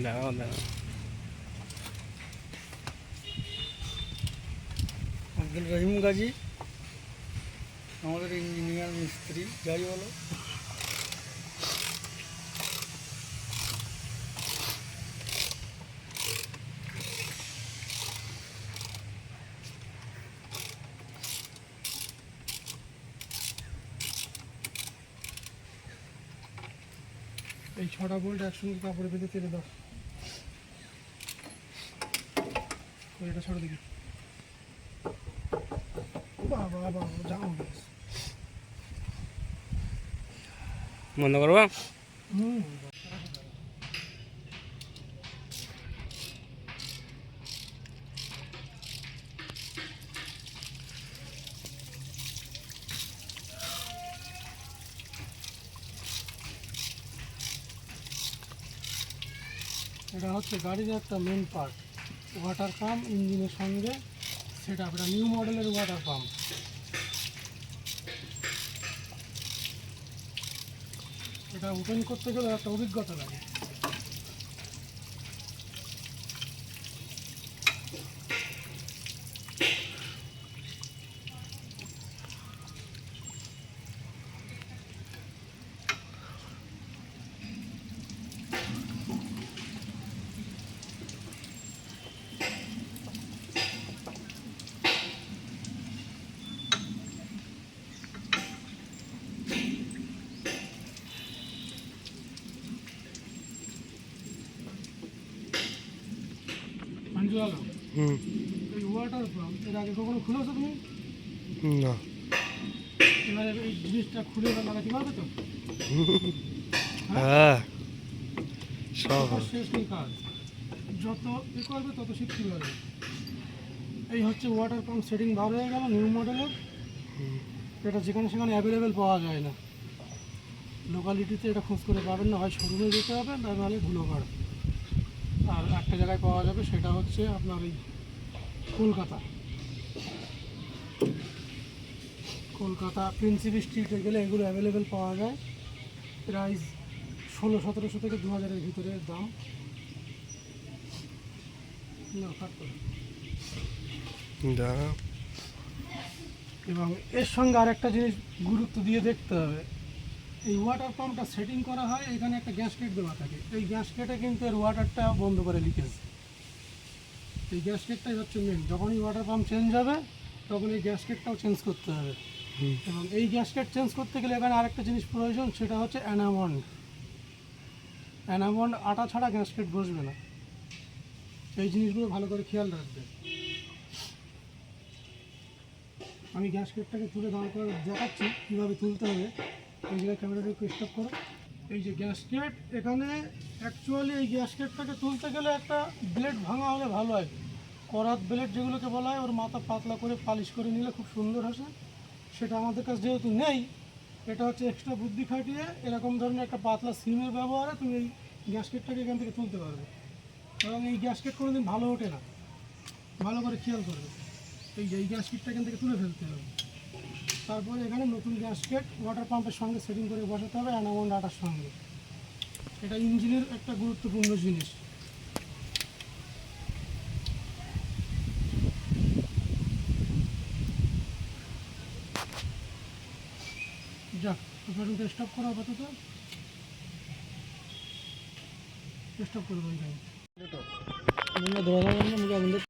দাঁড়াও দাঁড়াও। আব্দুল রহিম গাজী আমাদের ইঞ্জিনিয়ার মিস্ত্রি, যাই বলো। এই 6টা বোল্ট একসঙ্গে কাপড়ে বেঁধে তেলে দাও। এটা ছোট দিকে বাবা বাবা যাও বন্ধ করবো। এটা হচ্ছে গাড়ির একটা মেন পার্ট, ওয়াটার পাম্প ইঞ্জিনের সঙ্গে সেট আপ। এটা নিউ মডেলের ওয়াটার পাম্প। এটা ওপেন করতে গেলে একটা অভিজ্ঞতা লাগে। এই ওয়াটার পাম্প এর আগে কখনো খুলেছো তুমি? না। এবারে এই জিনিসটা খুলে লাগাতে পারবে তো? হ্যাঁ সব শেষ নেই কাজ, যত এ করবে তত শিখতে পারবে। এই হচ্ছে ওয়াটার পাম্প সেটিং বার হয়ে গেল নিউ মডেলের। এটা যেখানে সেখানে অ্যাভেলেবেল পাওয়া যায় না, লোকালিটিতে এটা খোঁজ করে পাবেন না, হয় শোরুমে যেতে হবে না নাহলে ধুলোপাড়। আর একটা জায়গায় পাওয়া যাবে, সেটা হচ্ছে আপনার এই কলকাতা প্রিন্সিপ স্ট্রিটে গেলে এগুলো অ্যাভেলেবেল পাওয়া যায়। প্রাইস 1600-1700 থেকে 2000-এর ভিতরে দাম। না কাট করে। এবং এর সঙ্গে আরেকটা জিনিস গুরুত্ব দিয়ে দেখতে হবে, এই ওয়াটার পাম্পটা সেটিং করা হয়, এখানে একটা গ্যাসকেট দেওয়া থাকে। এই গ্যাসকেটে কিন্তু এর ওয়াটারটা বন্ধ করে লিকেজ। এই গ্যাসকেটটাই হচ্ছে মেন। যখনই ওয়াটার পাম্প চেঞ্জ হবে তখন এই গ্যাসকেটটাও চেঞ্জ করতে হবে। এবং এই গ্যাসকেট চেঞ্জ করতে গেলে এখানে আরেকটা জিনিস প্রয়োজন, সেটা হচ্ছে অ্যানামন্ড। অ্যানামন্ড আটা ছাড়া গ্যাসকেট বসবে না। এই জিনিসগুলো ভালো করে খেয়াল রাখবে। আমি গ্যাসকেটটাকে তুলে দাঁড় করে দেখাচ্ছি কীভাবে তুলতে হবে। এই জায়গায় ক্যামেরাটা একটু স্টপ করো। এই যে গ্যাসকেট, এখানে অ্যাকচুয়ালি এই গ্যাসকেটটাকে তুলতে গেলে একটা ব্লেড ভাঙা হলে ভালো হয়। করাত ব্লেড যেগুলোকে বলা হয়, ওর মাথা পাতলা করে পালিশ করে নিলে খুব সুন্দর আসে। সেটা আমাদের কাছে যেহেতু নেই, এটা হচ্ছে এক্সট্রা বুদ্ধি খাটিয়ে এরকম ধরনের একটা পাতলা সিমের ব্যবহারে তুমি এই গ্যাসকেটটাকে এখান থেকে তুলতে পারবে। এবং এই গ্যাসকেট কোনোদিন ভালো ওঠে না, ভালো করে খেয়াল করবে। এই গ্যাসকেটটা এখান থেকে তুলে ফেলতে হবে। তারপরে এখানে নতুন গ্যাসকেট ওয়াটার পাম্পের সঙ্গে সেটিং করে বসাতে হবে অ্যানামন্ড আটার সঙ্গে। এটা ইঞ্জিনের একটা গুরুত্বপূর্ণ জিনিস। যাক, অপারেটরকে স্টপ করো, আপাতত স্টপ করে দেবো।